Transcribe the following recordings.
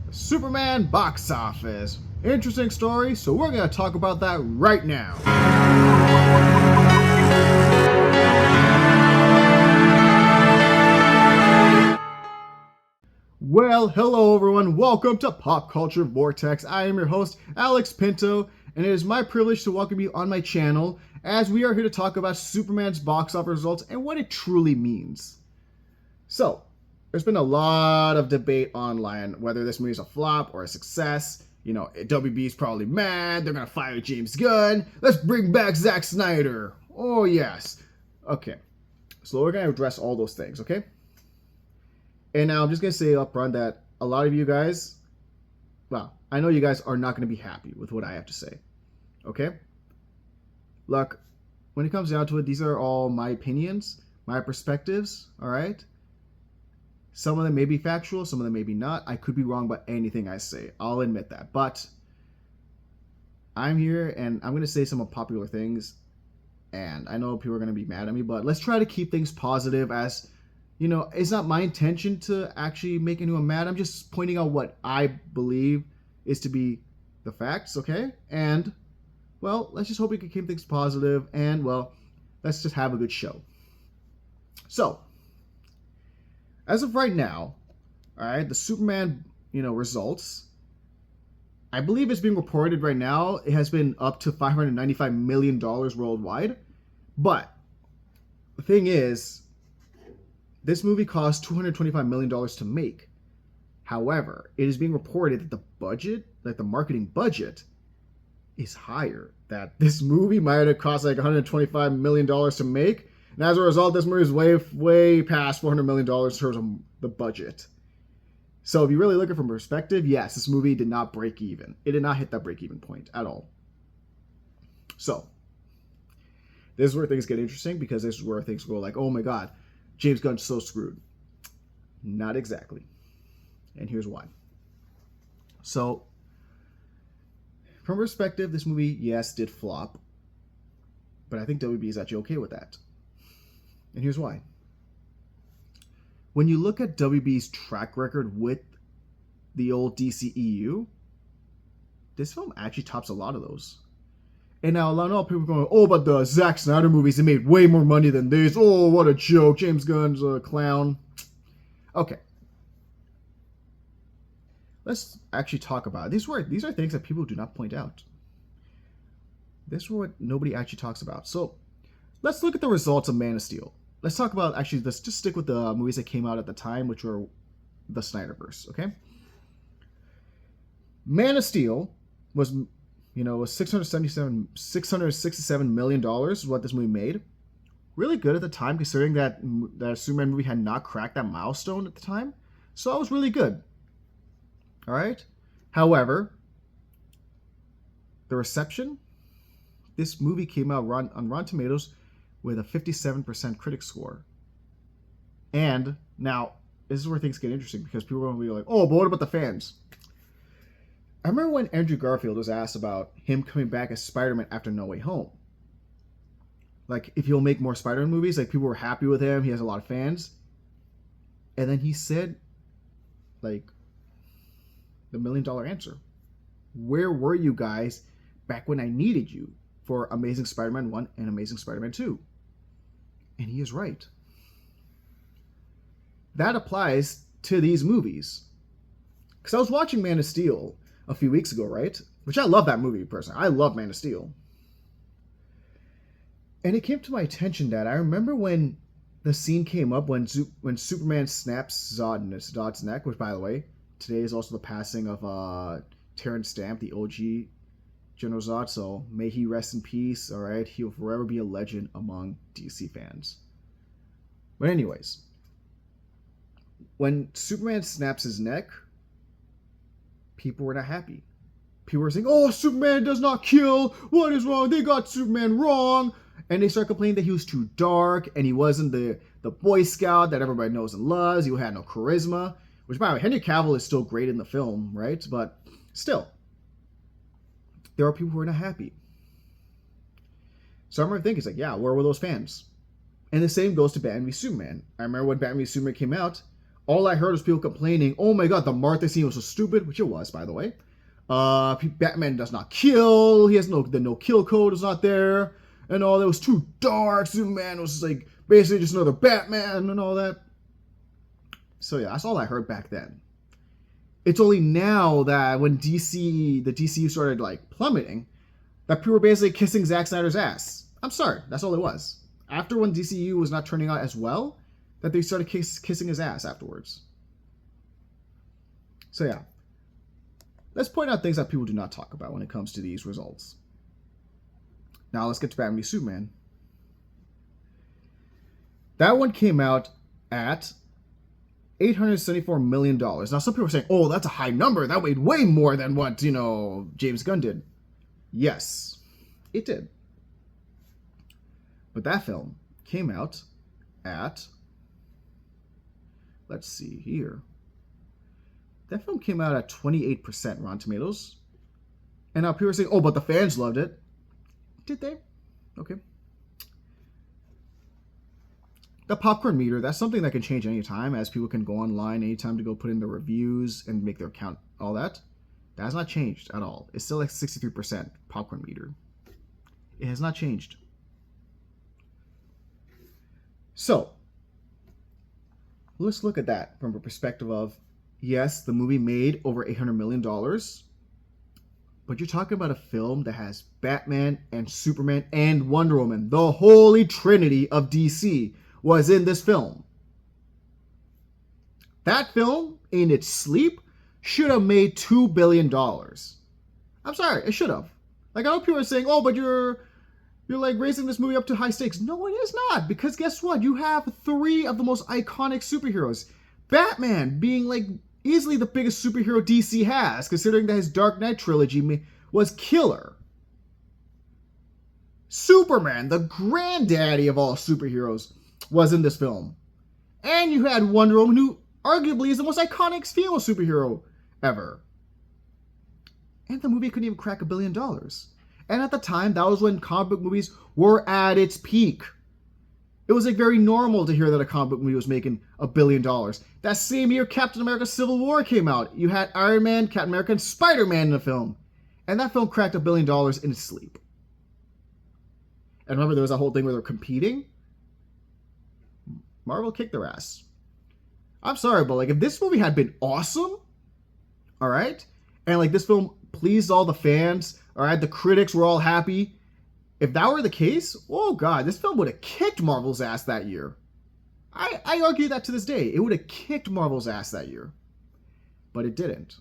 Superman box office. Interesting story, so we're going to talk about that right now. Well, hello everyone. Welcome to Pop Culture Vortex. I am your host, Alex Pinto, and it is my privilege to welcome you on my channel as we are here to talk about Superman's box office results and what it truly means. So, there's been a lot of debate online whether this movie is a flop or a success. You know, WB's probably mad. They're going to fire James Gunn. Let's bring back Zack Snyder. Oh, yes. Okay. So we're going to address all those things, okay? And now I'm just going to say up front that a lot of you guys, well, I know you guys are not going to be happy with what I have to say, okay? Look, when it comes down to it, these are all my opinions, my perspectives, all right? Some of them may be factual, some of them may be not. I could be wrong about anything I say. I'll admit that. But I'm here and I'm going to say some unpopular things. And I know people are going to be mad at me, but let's try to keep things positive as, you know, it's not my intention to actually make anyone mad. I'm just pointing out what I believe is to be the facts, okay? And, well, let's just hope we can keep things positive and, well, let's just have a good show. So, as of right now, all right, the Superman, results, I believe it's being reported right now. It has been up to $595 million worldwide. But the thing is, this movie cost $225 million to make. However, it is being reported that the budget, like the marketing budget, is higher. That this movie might have cost like $125 million to make. And as a result, this movie is way past $400 million in terms of the budget. So if you really look at it from perspective, yes, this movie did not break even. It did not hit that break-even point at all. So, this is where things get interesting because this is where things go like, oh my god, James Gunn's so screwed. Not exactly. And here's why. So, from perspective, this movie, yes, did flop. But I think WB is actually okay with that. And here's why. When you look at WB's track record with the old DCEU, this film actually tops a lot of those. And now a lot of people are going, oh, but the Zack Snyder movies, they made way more money than this. Oh, what a joke. James Gunn's a clown. Okay. Let's actually talk about it. These are things that people do not point out. This is what nobody actually talks about. So, let's look at the results of Man of Steel. Let's talk about, actually, let's just stick with the movies that came out at the time, which were the Snyderverse, okay? Man of Steel was, $667 million is what this movie made. Really good at the time, considering that Superman movie had not cracked that milestone at the time. So that was really good. All right? However, the reception, this movie came out on Rotten Tomatoes with a 57% critic score. And now, this is where things get interesting because people are going to be like, oh, but what about the fans? I remember when Andrew Garfield was asked about him coming back as Spider-Man after No Way Home. Like, if he'll make more Spider-Man movies, like, people were happy with him, he has a lot of fans. And then he said, like, the $1 million answer. Where were you guys back when I needed you for Amazing Spider-Man 1 and Amazing Spider-Man 2? And he is right. That applies to these movies. Because I was watching Man of Steel a few weeks ago, right? Which I love that movie, personally. I love Man of Steel. And it came to my attention that I remember when the scene came up when Superman snaps Zod's neck, which, by the way, today is also the passing of Terrence Stamp, the OG General Zod, so may he rest in peace, alright? He'll forever be a legend among DC fans. But anyways, when Superman snaps his neck, people were not happy. People were saying, oh, Superman does not kill! What is wrong? They got Superman wrong! And they started complaining that he was too dark, and he wasn't the Boy Scout that everybody knows and loves. He had no charisma. Which, by the way, Henry Cavill is still great in the film, right? But still, there are people who are not happy. So I remember thinking, it's like, yeah, where were those fans? And the same goes to Batman v Superman. I remember when Batman v Superman came out, all I heard was people complaining, oh my god, the Martha scene was so stupid, which it was, by the way. Batman does not kill, he has the no kill code is not there, and all that was too dark, Superman was like basically just another Batman and all that. So yeah, that's all I heard back then. It's only now that when the DCU started like plummeting, that people were basically kissing Zack Snyder's ass. I'm sorry, that's all it was. After when DCU was not turning out as well, that they started kissing his ass afterwards. So yeah, let's point out things that people do not talk about when it comes to these results. Now let's get to Batman v Superman. That one came out at $874 million. Now some people are saying, oh, that's a high number. That weighed way more than what, James Gunn did. Yes, it did. But that film came out at, let's see here. That film came out at 28% Rotten Tomatoes. And now people are saying, oh, but the fans loved it. Did they? Okay. The popcorn meter, that's something that can change anytime, as people can go online anytime to go put in their reviews and make their account, all that. That has not changed at all. It's still like 63% popcorn meter. It has not changed. So, let's look at that from a perspective of, yes, the movie made over $800 million, but you're talking about a film that has Batman and Superman and Wonder Woman. The holy trinity of DC was in this film. That film, in its sleep, should have made $2 billion. I'm sorry, it should have. Like, I know people are saying, oh, but you're like raising this movie up to high stakes. No, it is not, because guess what? You have three of the most iconic superheroes. Batman being like easily the biggest superhero DC has, considering that his Dark Knight trilogy was killer. Superman, the granddaddy of all superheroes, was in this film. And you had Wonder Woman, who arguably is the most iconic female superhero ever. And the movie couldn't even crack $1 billion. And at the time, that was when comic book movies were at its peak. It was like very normal to hear that a comic book movie was making $1 billion. That same year, Captain America Civil War came out. You had Iron Man, Captain America, and Spider-Man in the film. And that film cracked $1 billion in its sleep. And remember, there was a whole thing where they were competing. Marvel kicked their ass. I'm sorry, but like if this movie had been awesome, all right, and like this film pleased all the fans, all right, the critics were all happy. If that were the case, oh god, this film would have kicked Marvel's ass that year. I argue that to this day. It would have kicked Marvel's ass that year. But it didn't.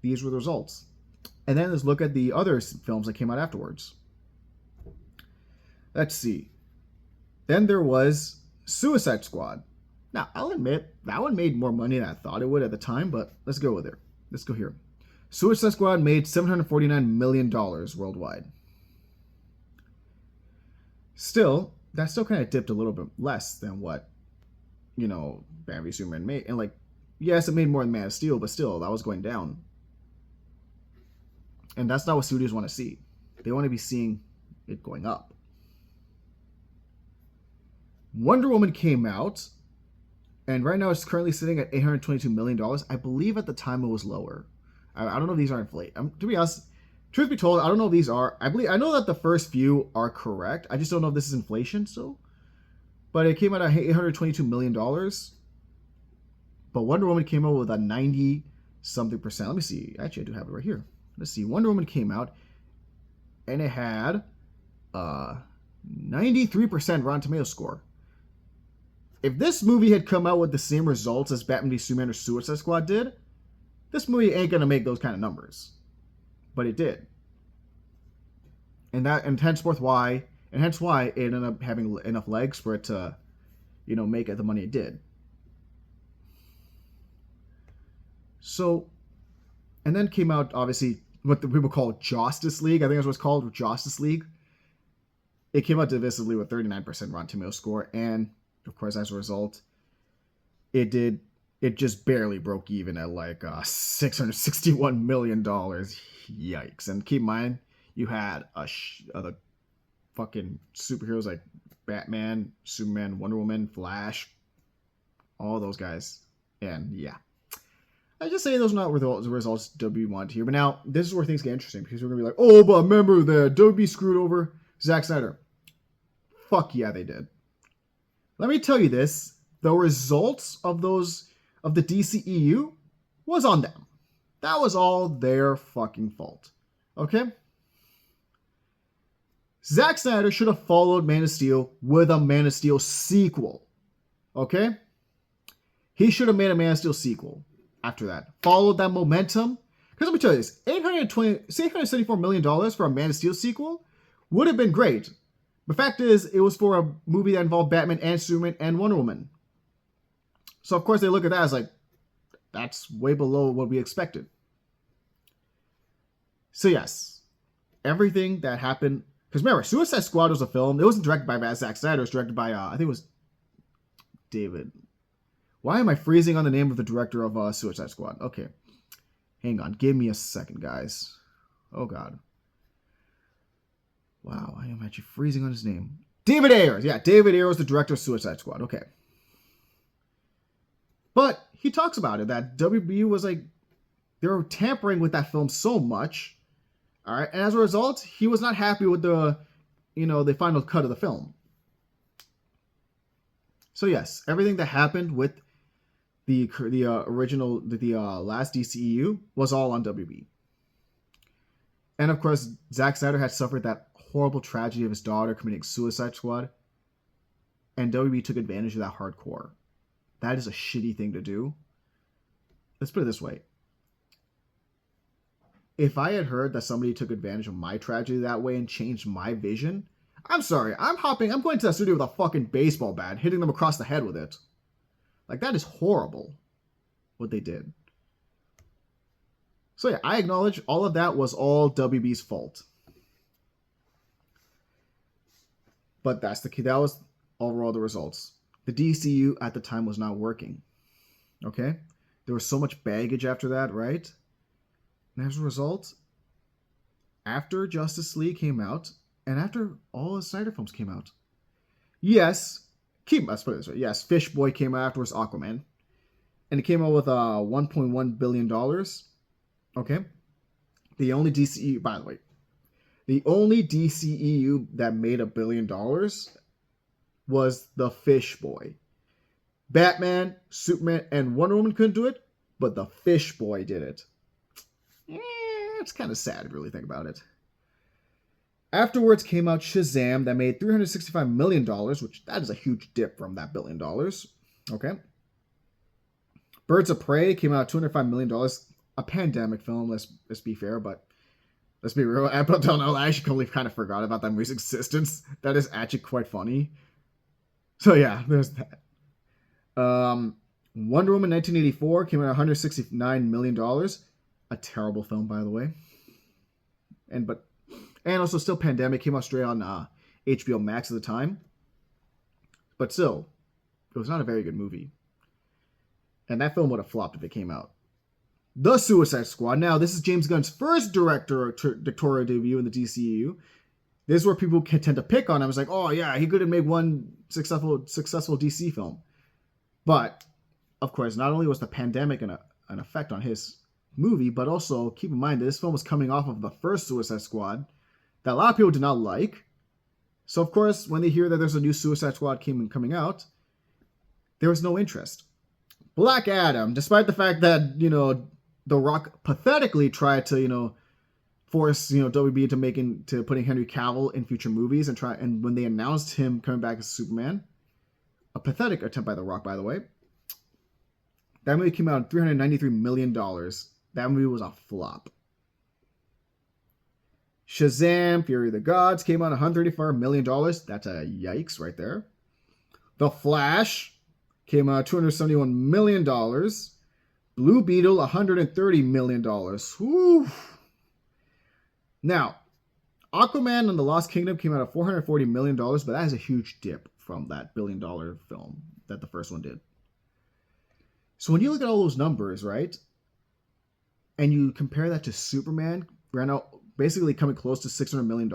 These were the results. And then let's look at the other films that came out afterwards. Let's see. Then there was Suicide Squad. Now, I'll admit, that one made more money than I thought it would at the time, but let's go with it. Let's go here. Suicide Squad made $749 million worldwide. Still, that still kind of dipped a little bit less than what, Batman v Superman made. And like, yes, it made more than Man of Steel, but still, that was going down. And that's not what studios want to see. They want to be seeing it going up. Wonder Woman came out, and right now it's currently sitting at $822 million. I believe at the time it was lower. I don't know if these are inflated. To be honest, truth be told, I don't know if these are. I know that the first few are correct. I just don't know if this is inflation still. But it came out at $822 million. But Wonder Woman came out with a 90-something percent. Let me see. Actually, I do have it right here. Let's see. Wonder Woman came out, and it had a 93% Rotten Tomatoes score. If this movie had come out with the same results as Batman v Superman or Suicide Squad did, this movie ain't gonna make those kind of numbers. But it did. And hence why it ended up having enough legs for it to, make it the money it did. So, and then came out, obviously, what the people call Justice League. I think that's what it's called, Justice League. It came out divisively with 39% Rotten Tomatoes score, and of course, as a result, it just barely broke even at like $661 million. Yikes. And keep in mind, you had the fucking superheroes like Batman, Superman, Wonder Woman, Flash, all those guys. And yeah. I just say those are not the results WB wanted here. But now, this is where things get interesting. Because we're going to be like, oh, but remember that WB screwed over Zack Snyder. Fuck yeah, they did. Let me tell you this. The results of the DCEU was on them. That was all their fucking fault. Okay? Zack Snyder should have followed Man of Steel with a Man of Steel sequel. Okay? He should have made a Man of Steel sequel after that. Followed that momentum. Because let me tell you this, $874 million for a Man of Steel sequel would have been great. The fact is, it was for a movie that involved Batman and Superman and Wonder Woman. So of course they look at that as like, that's way below what we expected. So yes, everything that happened, because remember, Suicide Squad was a film. It wasn't directed by Zack Snyder. It was directed by, I think it was David. Why am I freezing on the name of the director of Suicide Squad? Okay. Hang on. Give me a second, guys. Oh, God. Wow, I am actually freezing on his name. David Ayer. Yeah, David Ayer was the director of Suicide Squad. Okay. But he talks about it, that WB was like, they were tampering with that film so much. All right. And as a result, he was not happy with the final cut of the film. So yes, everything that happened with the original, last DCEU was all on WB. And of course, Zack Snyder had suffered that horrible tragedy of his daughter committing Suicide Squad. And WB took advantage of that hardcore. That is a shitty thing to do. Let's put it this way. If I had heard that somebody took advantage of my tragedy that way and changed my vision, I'm sorry, I'm going to that studio with a fucking baseball bat, hitting them across the head with it. Like, that is horrible, what they did. So yeah, I acknowledge all of that was all WB's fault. But that's the key. That was overall the results. The DCU at the time was not working. Okay? There was so much baggage after that, right? And as a result, after Justice League came out, and after all the Snyder films came out, yes, let's put it this way. Yes, Fish Boy came out afterwards, Aquaman. And it came out with $1.1 billion. Okay? The only DCEU, by the way, the only DCEU that made $1 billion was the Fish Boy. Batman, Superman, and Wonder Woman couldn't do it, but the Fish Boy did it. It's kind of sad if you really think about it. Afterwards came out Shazam that made $365 million, which that is a huge dip from that $1 billion. Okay. Birds of Prey came out $205 million. A pandemic film, let's be fair, but let's be real. I don't know. I actually kind of forgot about that movie's existence. That is actually quite funny. So yeah, there's that. Wonder Woman 1984 came out $169 million. A terrible film, by the way. And also still pandemic, came out straight on HBO Max at the time. But still, it was not a very good movie. And that film would have flopped if it came out. The Suicide Squad. Now, this is James Gunn's first directorial debut in the DCEU. This is where people can tend to pick on him. It's like, oh yeah, he could have made one successful DC film. But, of course, not only was the pandemic an effect on his movie, but also keep in mind that this film was coming off of the first Suicide Squad that a lot of people did not like. So, of course, when they hear that there's a new Suicide Squad coming out, there was no interest. Black Adam, despite the fact that, The Rock pathetically tried to, force, WB to putting Henry Cavill in future movies and when they announced him coming back as Superman, a pathetic attempt by The Rock, by the way, that movie came out at $393 million. That movie was a flop. Shazam! Fury of the Gods came out $134 million. That's a yikes right there. The Flash came out $271 million. Blue Beetle, $130 million. Whew. Now, Aquaman and the Lost Kingdom came out at $440 million, but that is a huge dip from that $1 billion film that the first one did. So when you look at all those numbers, right, and you compare that to Superman, ran out basically coming close to $600 million,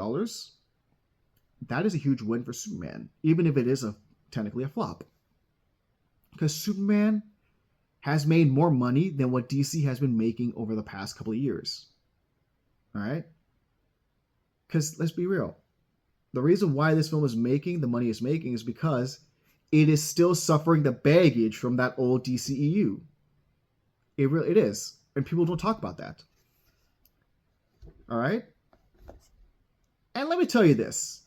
that is a huge win for Superman, even if it is technically a flop. Because Superman has made more money than what DC has been making over the past couple of years. All right? Because let's be real. The reason why this film is making the money it's making is because it is still suffering the baggage from that old DCEU. It is. And people don't talk about that. All right? And let me tell you this.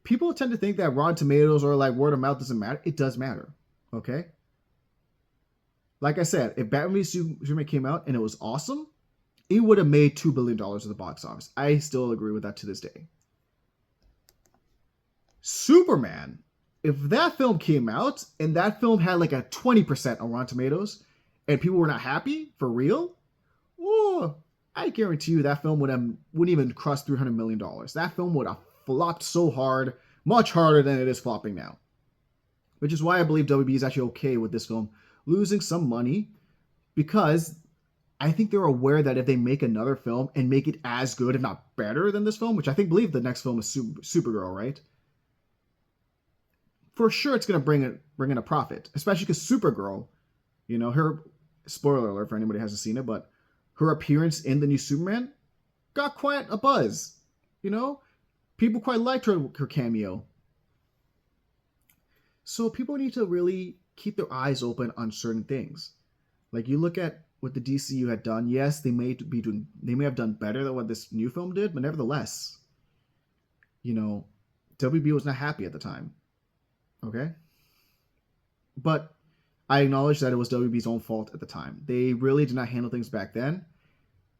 People tend to think that Rotten Tomatoes or like word of mouth doesn't matter. It does matter. Okay? Like I said, if Batman v Superman came out and it was awesome, it would have made $2 billion at the box office. I still agree with that to this day. Superman, if that film came out and that film had like a 20% on Rotten Tomatoes and people were not happy for real, oh, I guarantee you that film wouldn't even cross $300 million. That film would have flopped so hard, much harder than it is flopping now. Which is why I believe WB is actually okay with this film losing some money, because I think they're aware that if they make another film and make it as good, if not better than this film, which I believe the next film is Supergirl, right? For sure it's going to bring in a profit, especially because Supergirl, you know, her, spoiler alert for anybody who hasn't seen it, but her appearance in the new Superman got quite a buzz. You know, people quite liked her cameo. So people need to really keep their eyes open on certain things. Like you look at what the DCU had done. Yes, they may have done better than what this new film did, but nevertheless, you know, WB was not happy at the time. Okay? But I acknowledge that it was WB's own fault at the time. They really did not handle things back then.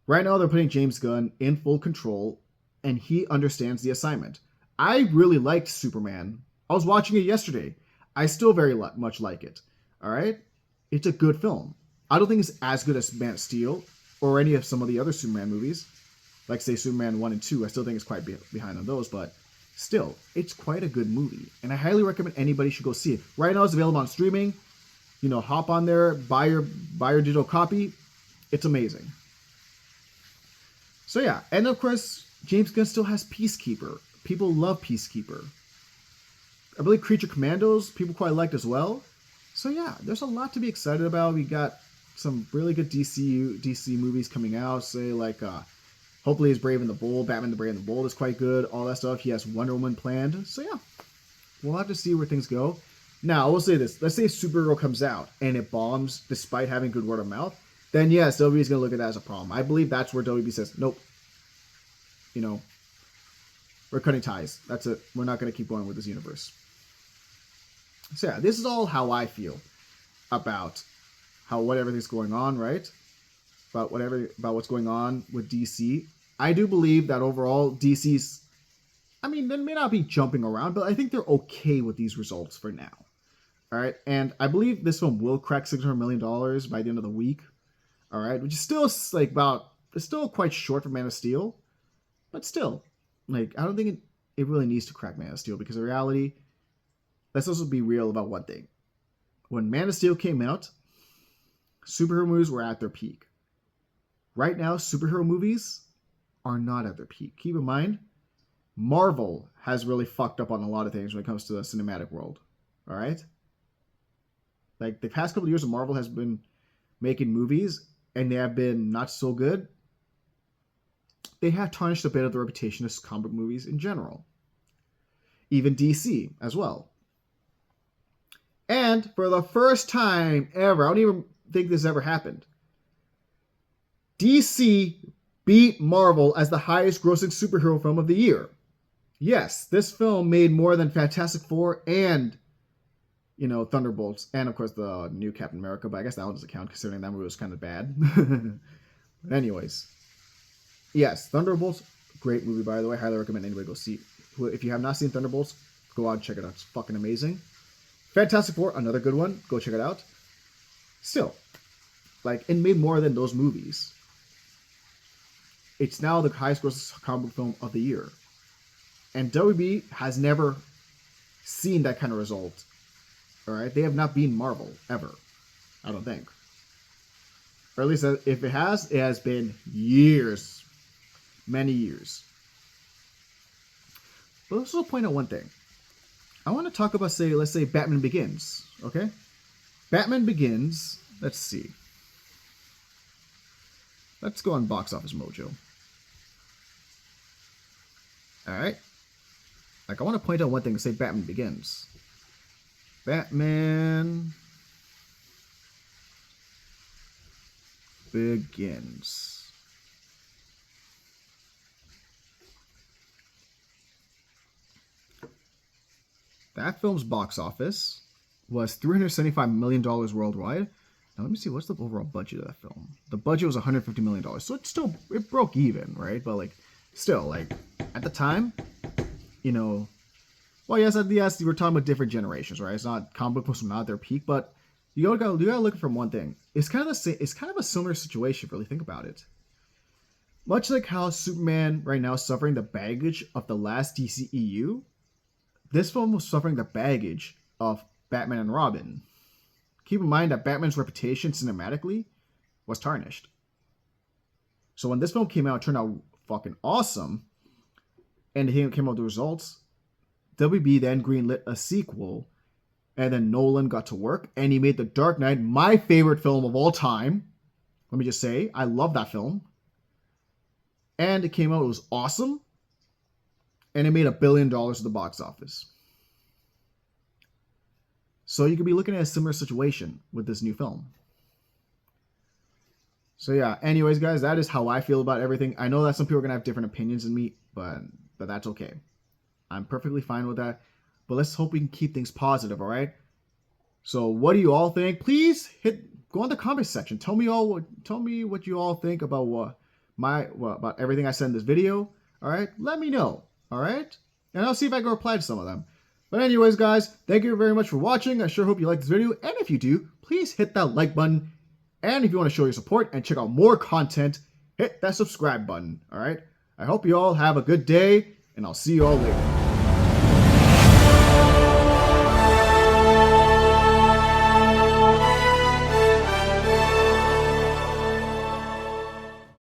Right now, they're putting James Gunn in full control, and he understands the assignment. I really liked Superman. I was watching it yesterday. I still very much like it. All right? It's a good film. I don't think it's as good as Man of Steel or any of some of the other Superman movies. Like, say, Superman 1 and 2. I still think it's quite behind on those, but still, it's quite a good movie. And I highly recommend anybody should go see it. Right now, it's available on streaming. You know, hop on there, buy your digital copy. It's amazing. So yeah, and of course, James Gunn still has Peacekeeper. People love Peacekeeper. I believe Creature Commandos, people quite liked as well. So yeah, there's a lot to be excited about. We got some really good DC movies coming out. Say like, hopefully, it's Brave and the Bold. Batman: The Brave and the Bold is quite good. All that stuff. He has Wonder Woman planned. So yeah, we'll have to see where things go. Now, I will say this. Let's say Supergirl comes out and it bombs despite having good word of mouth. Then yes, WB is going to look at that as a problem. I believe that's where WB says, nope. You know, we're cutting ties. That's it. We're not going to keep going with this universe. So yeah, this is all how I feel about what everything's going on, right? About what's going on with DC. I do believe that overall DC's, I mean, they may not be jumping around, but I think they're okay with these results for now. All right, and I believe this film will crack $600 million by the end of the week. All right, which is still like it's still quite short for Man of Steel, but still, like I don't think it really needs to crack Man of Steel, because in reality, let's also be real about one thing. When Man of Steel came out, superhero movies were at their peak. Right now, superhero movies are not at their peak. Keep in mind, Marvel has really fucked up on a lot of things when it comes to the cinematic world. All right? Like, the past couple of years, Marvel has been making movies, and they have been not so good. They have tarnished a bit of the reputation of comic movies in general. Even DC as well. And for the first time ever, I don't even think this ever happened, DC beat Marvel as the highest grossing superhero film of the year. Yes, this film made more than Fantastic Four and, you know, Thunderbolts, and of course the new Captain America, but I guess that one doesn't count considering that movie was kind of bad. But anyways, yes, Thunderbolts, great movie by the way. Highly recommend anybody go see. If you have not seen Thunderbolts, go out and check it out. It's fucking amazing. Fantastic Four, another good one. Go check it out. Still, like, it made more than those movies. It's now the highest grossing comic book film of the year. And WB has never seen that kind of result. All right? They have not beaten Marvel, ever. I don't think. Or at least if it has been years. Many years. But let's also point out one thing. I want to talk about, let's say Batman Begins. Okay? Batman Begins. Let's see. Let's go on Box Office Mojo. Alright. Like, I want to point out one thing and say Batman Begins. Batman Begins. That film's box office was $375 million worldwide. Now let me see, what's the overall budget of that film? The budget was $150 million. So it broke even, right? But like, still, like, at the time, you know, well, yes, we're talking about different generations, right? It's not, comic book books were not at their peak, but you gotta look from one thing. It's kind of the same. It's kind of a similar situation, if you really think about it. Much like how Superman right now is suffering the baggage of the last DCEU, this film was suffering the baggage of Batman and Robin. Keep in mind that Batman's reputation cinematically was tarnished. So when this film came out, it turned out fucking awesome, and he came out with the results. WB then greenlit a sequel, and then Nolan got to work, and he made The Dark Knight my favorite film of all time. Let me just say, I love that film. And it came out, it was awesome, and it made $1 billion at the box office. So you could be looking at a similar situation with this new film. So yeah, anyways, guys, that is how I feel about everything. I know that some people are going to have different opinions than me, but that's okay. I'm perfectly fine with that. But let's hope we can keep things positive, all right? So what do you all think? Please go in the comment section. Tell me what you all think about about everything I said in this video. All right? Let me know. All right? And I'll see if I can reply to some of them. But anyways, guys, thank you very much for watching. I sure hope you liked this video. And if you do, please hit that like button. And if you want to show your support and check out more content, hit that subscribe button. All right? I hope you all have a good day, and I'll see you all later.